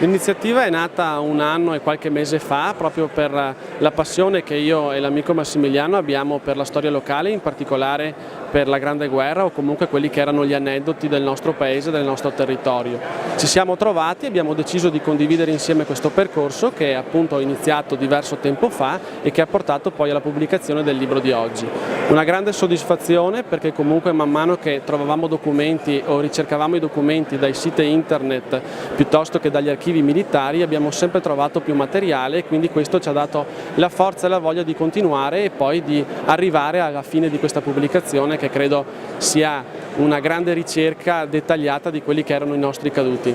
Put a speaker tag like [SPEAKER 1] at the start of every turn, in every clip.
[SPEAKER 1] L'iniziativa è nata un anno e qualche mese fa proprio per la passione che io e l'amico Massimiliano abbiamo per la storia locale, in particolare per la Grande Guerra o comunque quelli che erano gli aneddoti del nostro paese, del nostro territorio. Ci siamo trovati e abbiamo deciso di condividere insieme questo percorso che appunto ho iniziato diverso tempo fa e che ha portato poi alla pubblicazione del libro di oggi. Una grande soddisfazione perché comunque man mano che trovavamo documenti o ricercavamo i documenti dai siti internet piuttosto che dagli archivi militari abbiamo sempre trovato più materiale e quindi questo ci ha dato la forza e la voglia di continuare e poi di arrivare alla fine di questa pubblicazione che credo sia una grande ricerca dettagliata di quelli che erano i nostri caduti.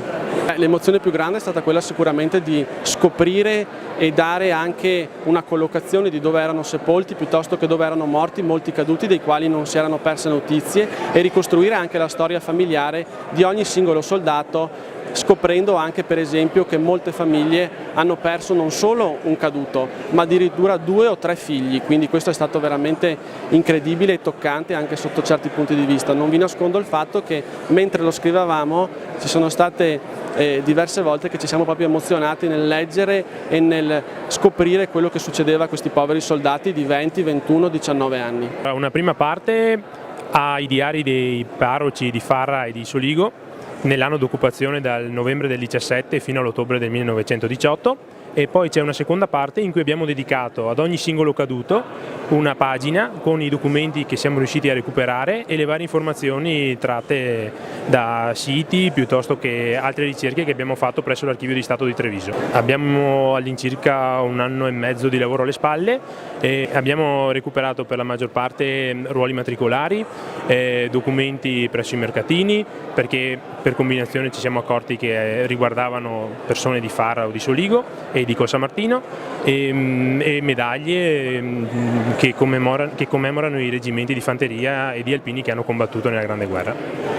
[SPEAKER 1] L'emozione più grande è stata quella sicuramente di scoprire e dare anche una collocazione di dove erano sepolti piuttosto che dove erano morti molti caduti dei quali non si erano perse notizie e ricostruire anche la storia familiare di ogni singolo soldato, scoprendo anche per esempio che molte famiglie hanno perso non solo un caduto ma addirittura 2 o 3 figli, quindi questo è stato veramente incredibile e toccante anche sotto certi punti di vista. Non vi nascondo il fatto che mentre lo scrivevamo ci sono state diverse volte che ci siamo proprio emozionati nel leggere e nel scoprire quello che succedeva a questi poveri soldati di 20, 21, 19 anni.
[SPEAKER 2] Una prima parte ai diari dei parroci di Farra e di Soligo nell'anno d'occupazione dal novembre del 17 fino all'ottobre del 1918 e poi c'è una seconda parte in cui abbiamo dedicato ad ogni singolo caduto una pagina con i documenti che siamo riusciti a recuperare e le varie informazioni tratte da siti piuttosto che altre ricerche che abbiamo fatto presso l'Archivio di Stato di Treviso. Abbiamo all'incirca un anno e mezzo di lavoro alle spalle e abbiamo recuperato per la maggior parte ruoli matricolari, documenti presso i mercatini perché per combinazione ci siamo accorti che riguardavano persone di Farra o di Soligo e di Col San Martino e medaglie che commemorano i reggimenti di fanteria e di alpini che hanno combattuto nella Grande Guerra.